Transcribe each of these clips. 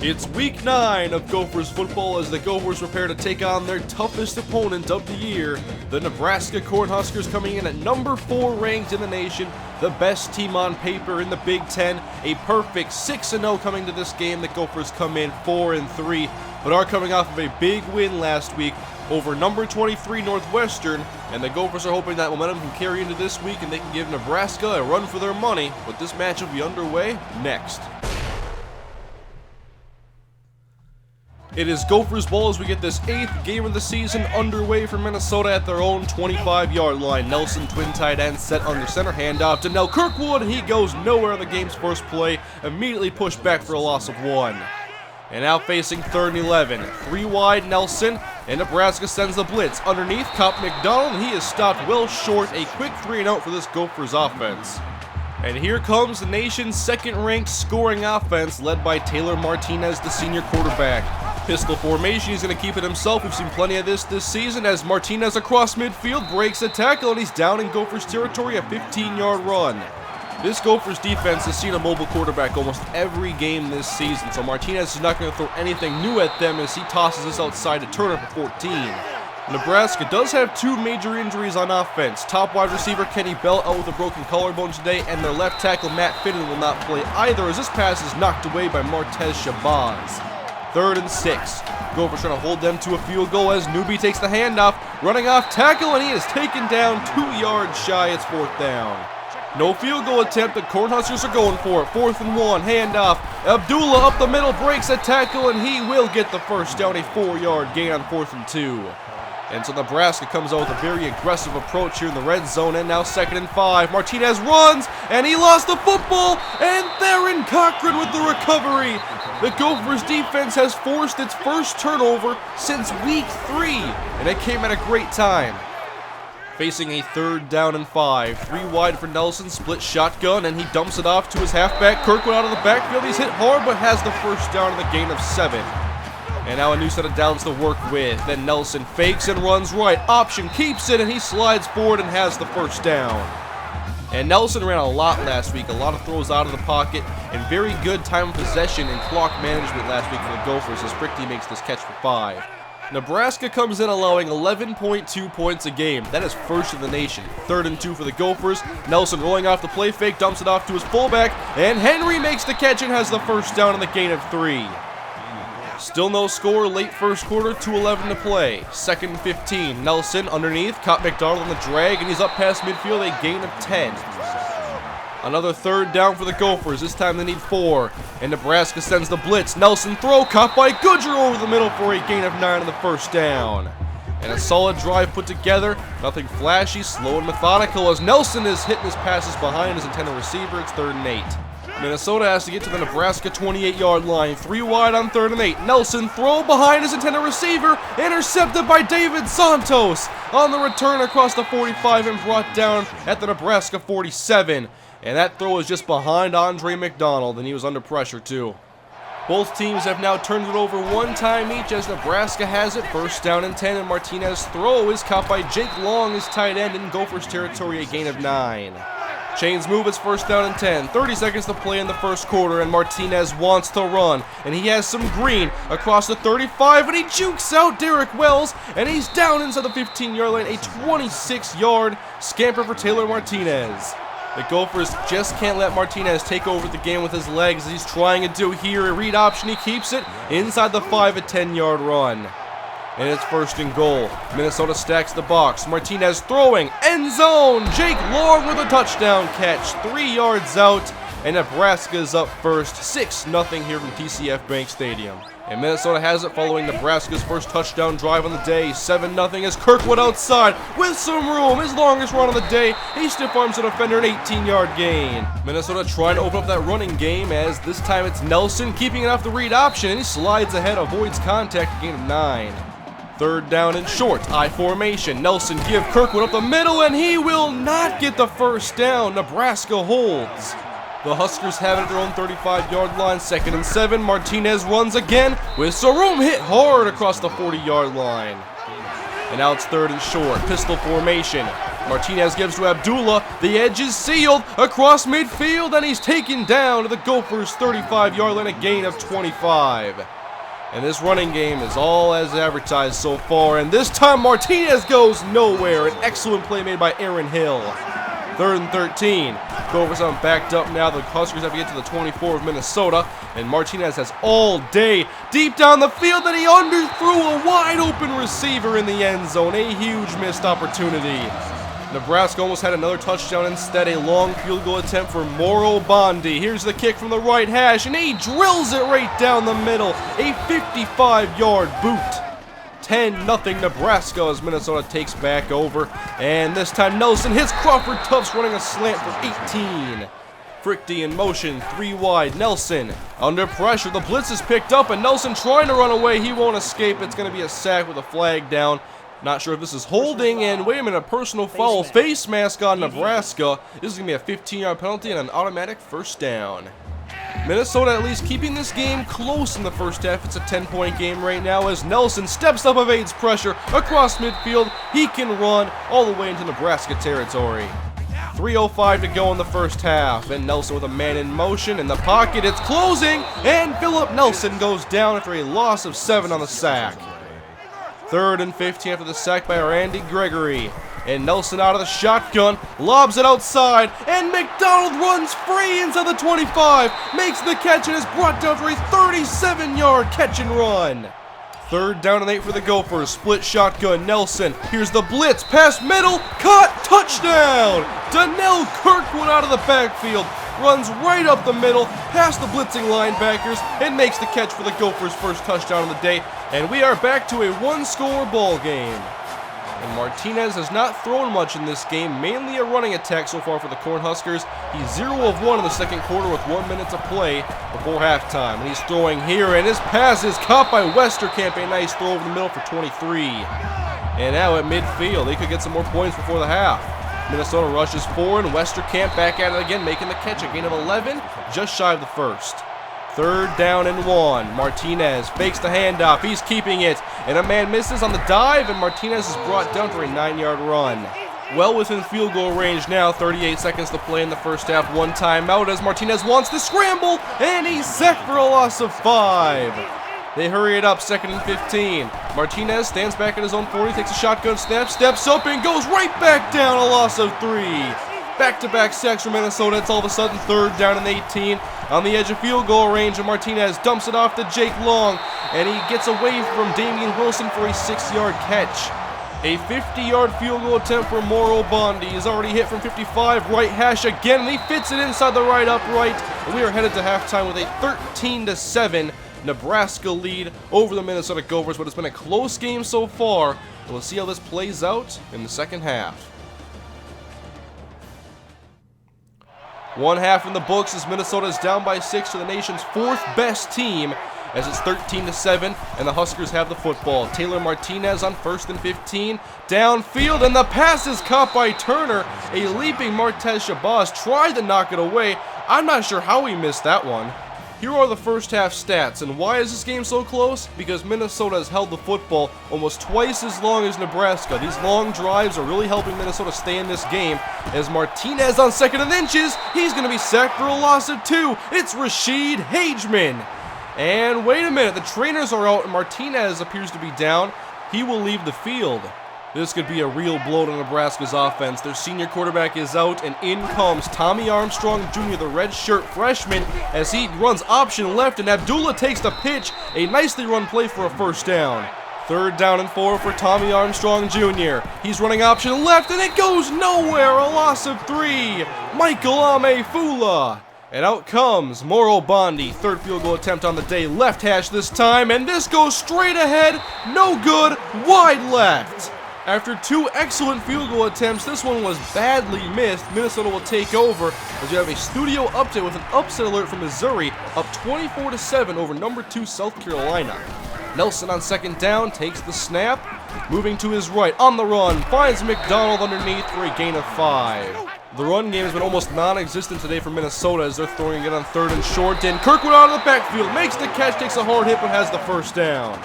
It's week 9 of Gophers football as the Gophers prepare to take on their toughest opponent of the year, the Nebraska Cornhuskers, coming in at number 4 ranked in the nation, the best team on paper in the Big Ten, a perfect 6-0 coming to this game. The Gophers come in 4-3, but are coming off of a big win last week over number 23 Northwestern, and the Gophers are hoping that momentum can carry into this week and they can give Nebraska a run for their money, but this match will be underway next. It is Gophers ball as we get this 8th game of the season underway for Minnesota at their own 25-yard line. Nelson, twin tight end, set under center, handoff to Nell Kirkwood, and he goes nowhere on the game's first play, immediately pushed back for a loss of 1. And now facing 3rd and 11, 3 wide Nelson, and Nebraska sends the blitz underneath Cop McDonald, and he is stopped well short. A quick 3-and-out for this Gophers offense. And here comes the nation's second-ranked scoring offense, led by Taylor Martinez, the senior quarterback. Pistol formation, he's going to keep it himself. We've seen plenty of this season as Martinez across midfield breaks a tackle, and he's down in Gophers territory, a 15-yard run. This Gophers defense has seen a mobile quarterback almost every game this season, so Martinez is not going to throw anything new at them as he tosses this outside to Turner for 14. Nebraska does have 2 major injuries on offense. Top wide receiver Kenny Bell out with a broken collarbone today, and their left tackle Matt Finnan will not play either as this pass is knocked away by Martez Shabazz. 3rd and 6. Gophers trying to hold them to a field goal as Newby takes the handoff, running off tackle, and he is taken down 2 yards shy. It's 4th down. No field goal attempt, the Cornhuskers are going for it. 4th and 1, handoff. Abdullah up the middle, breaks a tackle, and he will get the first down, a 4-yard gain on 4th and 2. And so Nebraska comes out with a very aggressive approach here in the red zone, and now 2nd and 5. Martinez runs, and he lost the football, and Theron Cochran with the recovery. The Gophers defense has forced its first turnover since week 3, and it came at a great time. Facing a 3rd down and 5. 3 wide for Nelson, split shotgun, and he dumps it off to his halfback. Kirkwood out of the backfield. He's hit hard, but has the first down in the gain of 7. And now a new set of downs to work with. Then Nelson fakes and runs right. Option keeps it, and he slides forward and has the first down. And Nelson ran a lot last week. A lot of throws out of the pocket, and very good time of possession and clock management last week for the Gophers as Frickty makes this catch for 5. Nebraska comes in allowing 11.2 points a game. That is first in the nation. 3rd and 2 for the Gophers. Nelson rolling off the play fake, dumps it off to his fullback, and Henry makes the catch and has the first down in the gain of 3. Still no score, late first quarter, 2:11 to play. 2nd and 15. Nelson underneath, caught McDonald on the drag, and he's up past midfield, a gain of 10. Another 3rd down for the Gophers. This time they need 4. And Nebraska sends the blitz. Nelson throw, caught by Goodger over the middle for a gain of 9 on the first down. And a solid drive put together. Nothing flashy, slow and methodical as Nelson is hitting his passes behind his intended receiver. It's 3rd and 8. Minnesota has to get to the Nebraska 28-yard line. 3 wide on 3rd and 8. Nelson throw behind his intended receiver. Intercepted by David Santos on the return across the 45 and brought down at the Nebraska 47. And that throw is just behind Andre McDonald, and he was under pressure too. Both teams have now turned it over 1 time each as Nebraska has it. 1st down and 10, and Martinez's throw is caught by Jake Long, his tight end, in Gophers territory, a gain of 9. Chains move, it's 1st down and 10. 30 seconds to play in the first quarter, and Martinez wants to run. And he has some green across the 35, and he jukes out Derek Wells, and he's down inside the 15-yard line, a 26-yard scamper for Taylor Martinez. The Gophers just can't let Martinez take over the game with his legs as he's trying to do here. A read option, he keeps it inside the 5, a 10-yard run. And it's 1st and goal. Minnesota stacks the box. Martinez throwing, end zone. Jake Long with a touchdown catch, 3 yards out. And Nebraska is up first, 6-0 here from TCF Bank Stadium. And Minnesota has it following Nebraska's first touchdown drive on the day. 7-0 as Kirkwood outside with some room. His longest run of the day. He stiff arms the defender, an 18-yard gain. Minnesota trying to open up that running game as this time it's Nelson keeping it off the read option. And he slides ahead, avoids contact, a gain of 9. 3rd down and short, I formation. Nelson give Kirkwood up the middle, and he will not get the first down. Nebraska holds. The Huskers have it at their own 35-yard line. 2nd and 7. Martinez runs again with Sarum hit hard across the 40-yard line. And now it's 3rd and short. Pistol formation. Martinez gives to Abdullah. The edge is sealed across midfield, and he's taken down to the Gophers' 35-yard line, a gain of 25. And this running game is all as advertised so far, and this time Martinez goes nowhere. An excellent play made by Aaron Hill. 3rd and 13. Gophers are backed up now. The Huskers have to get to the 24 of Minnesota, and Martinez has all day deep down the field, and he underthrew a wide-open receiver in the end zone. A huge missed opportunity. Nebraska almost had another touchdown. Instead, a long field goal attempt for Moro Bondi. Here's the kick from the right hash, and he drills it right down the middle. A 55-yard boot. 10-0 Nebraska as Minnesota takes back over. And this time Nelson hits Crawford Tufts running a slant for 18. Frickty in motion, 3 wide. Nelson under pressure. The blitz is picked up, and Nelson trying to run away. He won't escape. It's going to be a sack with a flag down. Not sure if this is holding, and wait a minute, a personal foul, face mask on Nebraska. This is going to be a 15-yard penalty and an automatic first down. Minnesota at least keeping this game close in the first half. It's a 10-point game right now as Nelson steps up, evades pressure across midfield. He can run all the way into Nebraska territory. 3:05 to go in the first half, and Nelson with a man in motion in the pocket. It's closing, and Philip Nelson goes down after a loss of 7 on the sack. 3rd and 15 after the sack by Randy Gregory. And Nelson out of the shotgun, lobs it outside, and McDonald runs free inside the 25, makes the catch, and is brought down for a 37-yard catch and run. 3rd down and 8 for the Gophers, split shotgun, Nelson, here's the blitz, pass middle, caught, touchdown! Donnell Kirkwood out of the backfield, runs right up the middle, past the blitzing linebackers, and makes the catch for the Gophers' first touchdown of the day, and we are back to a one-score ball game. And Martinez has not thrown much in this game, mainly a running attack so far for the Cornhuskers. He's 0 of 1 in the second quarter with 1 minute to play before halftime. And he's throwing here, and his pass is caught by Westerkamp. A nice throw over the middle for 23. And now at midfield, they could get some more points before the half. Minnesota rushes forward, and Westerkamp back at it again, making the catch. A gain of 11, just shy of the first. 3rd down and 1. Martinez fakes the handoff. He's keeping it. And a man misses on the dive, and Martinez is brought down for a 9-yard run. Well within field goal range now. 38 seconds to play in the first half. 1 timeout as Martinez wants to scramble, and he's sacked for a loss of 5. They hurry it up, 2nd and 15. Martinez stands back at his own 40, takes a shotgun snap, steps up, and goes right back down, a loss of 3. Back-to-back sacks for Minnesota. It's all of a sudden 3rd down and 18 on the edge of field goal range, and Martinez dumps it off to Jake Long, and he gets away from Damian Wilson for a 6-yard catch. A 50-yard field goal attempt for Moro Bondi. He's already hit from 55, right hash again, and he fits it inside the right upright. And we are headed to halftime with a 13-7 Nebraska lead over the Minnesota Gophers, but it's been a close game so far, and we'll see how this plays out in the second half. 1 half in the books as Minnesota is down by 6 to the nation's 4th best team as it's 13-7 and the Huskers have the football. Taylor Martinez on 1st and 15 downfield, and the pass is caught by Turner. A leaping Martez Shabazz tried to knock it away. I'm not sure how he missed that one. Here are the first half stats, and why is this game so close? Because Minnesota has held the football almost twice as long as Nebraska. These long drives are really helping Minnesota stay in this game. As Martinez on 2nd and inches, he's going to be sacked for a loss of 2. It's Rashid Hageman. And wait a minute, the trainers are out and Martinez appears to be down. He will leave the field. This could be a real blow to Nebraska's offense. Their senior quarterback is out, and in comes Tommy Armstrong Jr., the redshirt freshman, as he runs option left, and Abdullah takes the pitch. A nicely run play for a first down. 3rd down and 4 for Tommy Armstrong Jr. He's running option left, and it goes nowhere. A loss of 3. Michael Amefula. And out comes Moro Bondi. 3rd field goal attempt on the day. Left hash this time, and this goes straight ahead. No good. Wide left. After 2 excellent field goal attempts, this one was badly missed. Minnesota will take over as we have a studio update with an upset alert from Missouri, up 24-7 over number 2 South Carolina. Nelson on 2nd down takes the snap, moving to his right on the run, finds McDonald underneath for a gain of 5. The run game has been almost non-existent today for Minnesota as they're throwing it on 3rd and short, and Kirkwood out of the backfield makes the catch, takes a hard hit, but has the first down.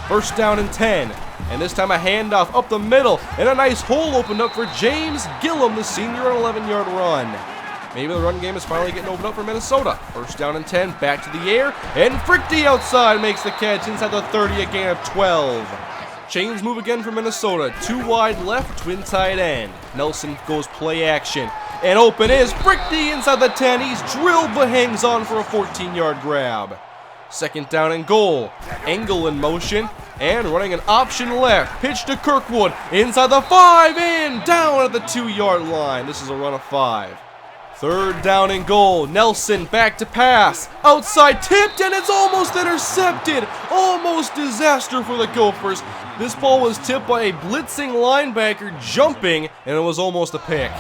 First down and 10. And this time a handoff up the middle, and a nice hole opened up for James Gillum, the senior, an 11-yard run. Maybe the run game is finally getting opened up for Minnesota. First down and 10, back to the air, and Frichte outside makes the catch inside the 30, a gain of 12. Chains move again for Minnesota. 2 wide left, twin tight end. Nelson goes play action. And open is Frichte inside the 10. He's drilled but hangs on for a 14-yard grab. Second down and goal. Engel in motion and running an option left. Pitch to Kirkwood inside the 5 and down at the 2-yard line. This is a run of 5. Third down and goal. Nelson back to pass. Outside tipped and it's almost intercepted. Almost disaster for the Gophers. This ball was tipped by a blitzing linebacker jumping, and it was almost a pick.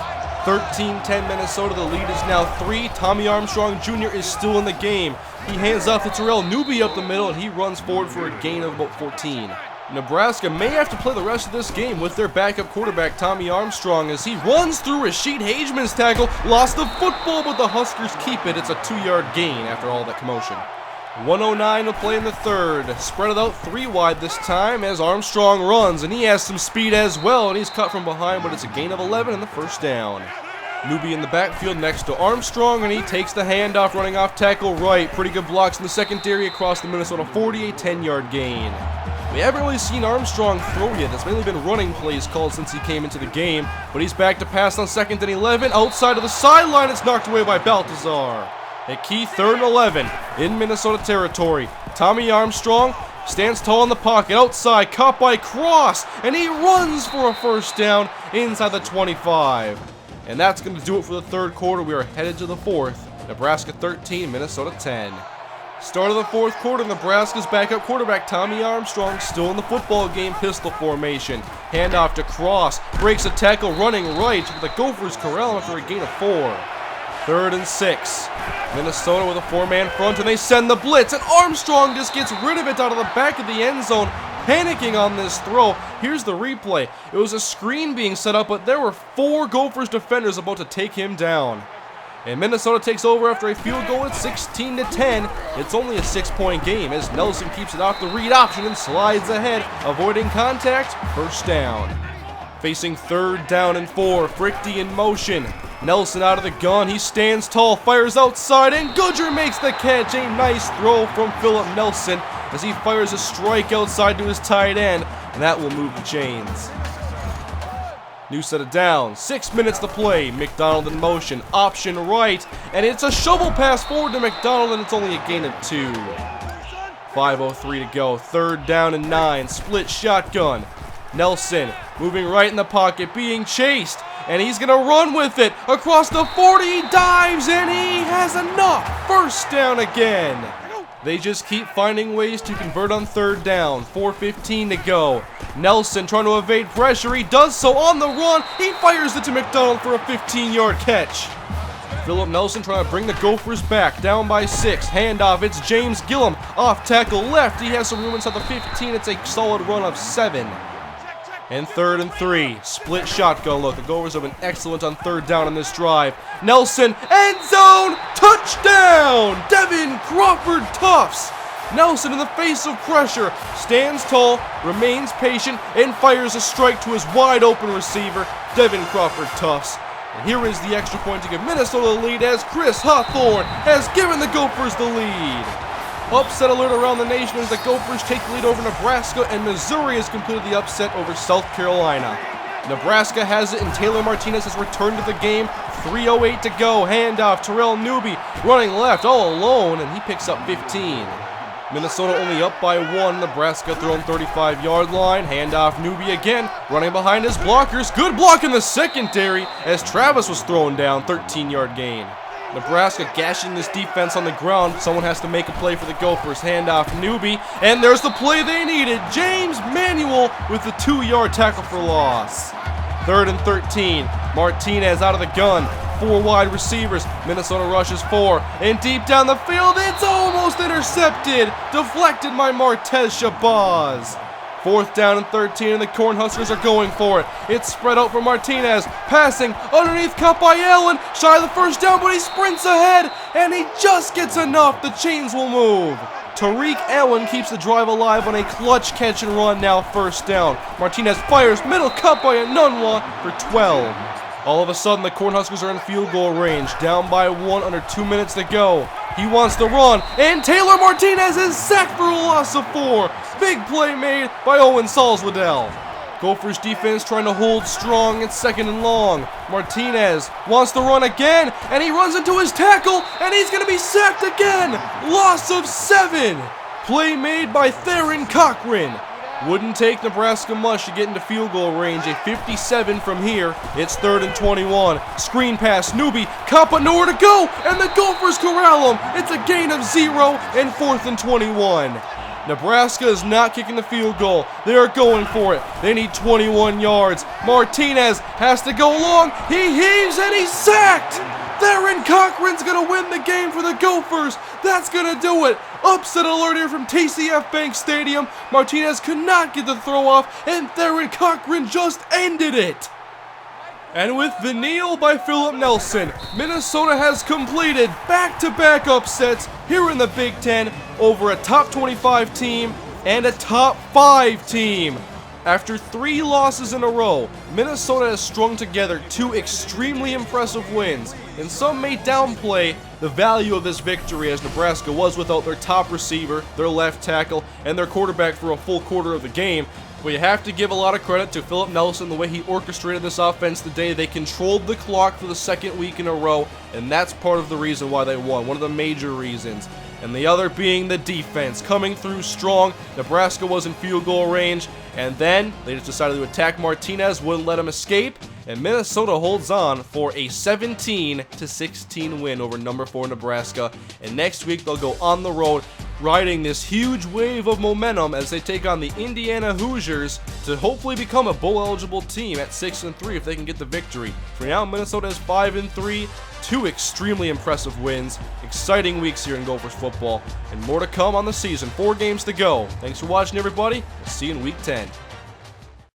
13-10 Minnesota. The lead is now 3. Tommy Armstrong Jr. is still in the game. He hands off to Terrell Newby up the middle, and he runs forward for a gain of about 14. Nebraska may have to play the rest of this game with their backup quarterback, Tommy Armstrong, as he runs through Rashid Hageman's tackle, lost the football, but the Huskers keep it. It's a 2-yard gain after all that commotion. 1:09 to play in the third. Spread it out 3 wide this time as Armstrong runs, and he has some speed as well, and he's cut from behind, but it's a gain of 11 and the first down. Newby in the backfield next to Armstrong, and he takes the handoff, running off tackle right. Pretty good blocks in the secondary across the Minnesota 40, a 10-yard gain. We haven't really seen Armstrong throw yet. It's mainly been running plays called since he came into the game, but he's back to pass on 2nd and 11. Outside of the sideline, it's knocked away by Baltazar. A key 3rd and 11 in Minnesota territory. Tommy Armstrong stands tall in the pocket, outside, caught by Cross, and he runs for a first down inside the 25. And that's going to do it for the third quarter. We are headed to the fourth. Nebraska 13, Minnesota 10. Start of the fourth quarter, Nebraska's backup quarterback Tommy Armstrong still in the football game, pistol formation. Handoff to Cross, breaks a tackle running right, but the Gophers corral him after a gain of 4. 3rd and 6. Minnesota with a 4-man front, and they send the blitz, and Armstrong just gets rid of it out of the back of the end zone, panicking on this throw. Here's the replay. It was a screen being set up, but there were 4 Gophers defenders about to take him down. And Minnesota takes over after a field goal at 16-10. It's only a 6-point game as Nelson keeps it off the read option and slides ahead, avoiding contact, first down. Facing 3rd down and 4, Frichte in motion. Nelson out of the gun, he stands tall, fires outside, and Goodger makes the catch. A nice throw from Philip Nelson as he fires a strike outside to his tight end, and that will move the chains. New set of downs, 6 minutes to play. McDonald in motion, option right, and it's a shovel pass forward to McDonald, and it's only a gain of 2. 5:03 to go, 3rd down and 9, split shotgun. Nelson moving right in the pocket, being chased, and he's going to run with it across the 40, he dives, and he has enough. First down again. They just keep finding ways to convert on 3rd down. 4:15 to go. Nelson trying to evade pressure. He does so on the run. He fires it to McDonald for a 15-yard catch. Philip Nelson trying to bring the Gophers back. Down by 6. Handoff. It's James Gillum. Off tackle left. He has some room inside the 15. It's a solid run of 7. And 3rd and 3. Split shotgun look. The Gophers have been excellent on 3rd down in this drive. Nelson, end zone, touchdown! Devin Crawford Tufts. Nelson in the face of pressure stands tall, remains patient, and fires a strike to his wide open receiver, Devin Crawford Tufts. And here is the extra point to give Minnesota the lead as Chris Hawthorne has given the Gophers the lead. Upset alert around the nation as the Gophers take the lead over Nebraska, and Missouri has completed the upset over South Carolina. Nebraska has it, and Taylor Martinez has returned to the game. 3:08 to go. Handoff. Terrell Newby running left all alone, and he picks up 15. Minnesota only up by 1. Nebraska thrown 35-yard line. Handoff. Newby again running behind his blockers. Good block in the secondary as Travis was thrown down. 13-yard gain. Nebraska gashing this defense on the ground. Someone has to make a play for the Gophers. Handoff Newby, and there's the play they needed. James Manuel with the 2-yard tackle for loss. 3rd and 13. Martinez out of the gun. 4 wide receivers. Minnesota rushes 4. And deep down the field, it's almost intercepted. Deflected by Martez Shabazz. 4th down and 13, and the Cornhuskers are going for it. It's spread out for Martinez, passing underneath, caught by Allen, shy of the first down, but he sprints ahead, and he just gets enough. The chains will move. Tariq Allen keeps the drive alive on a clutch catch and run, now first down. Martinez fires, middle cut by Anunwa for 12. All of a sudden, the Cornhuskers are in field goal range, down by 1 under 2 minutes to go. He wants to run, and Taylor Martinez is sacked for a loss of 4. Big play made by Owen Salzwedel. Gophers defense trying to hold strong at 2nd and long. Martinez wants to run again, and he runs into his tackle, and he's going to be sacked again. Loss of 7. Play made by Theron Cochran. Wouldn't take Nebraska much to get into field goal range. A 57 from here. It's 3rd and 21. Screen pass, Newby, Kappa nowhere to go, and the Gophers corral him. It's a gain of 0 and 4th and 21. Nebraska is not kicking the field goal. They are going for it. They need 21 yards. Martinez has to go long. He heaves and he's sacked. Theron Cochran's going to win the game for the Gophers. That's going to do it. Upset alert here from TCF Bank Stadium. Martinez could not get the throw off, and Theron Cochran just ended it. And with the kneel by Philip Nelson, Minnesota has completed back-to-back upsets here in the Big Ten over a top 25 team and a top 5 team. After 3 losses in a row, Minnesota has strung together 2 extremely impressive wins, and some may downplay the value of this victory as Nebraska was without their top receiver, their left tackle, and their quarterback for a full quarter of the game. But you have to give a lot of credit to Philip Nelson, the way he orchestrated this offense today. They controlled the clock for the 2nd week in a row, and that's part of the reason why they won, one of the major reasons. And the other being the defense, coming through strong. Nebraska was in field goal range, and then they just decided to attack Martinez, wouldn't let him escape, and Minnesota holds on for a 17-16 win over number 4 Nebraska. And next week they'll go on the road, riding this huge wave of momentum as they take on the Indiana Hoosiers to hopefully become a bowl-eligible team at 6-3 if they can get the victory. For now, Minnesota is 5-3, 2 extremely impressive wins, exciting weeks here in Gophers football, and more to come on the season. 4 games to go. Thanks for watching, everybody. We'll see you in Week 10.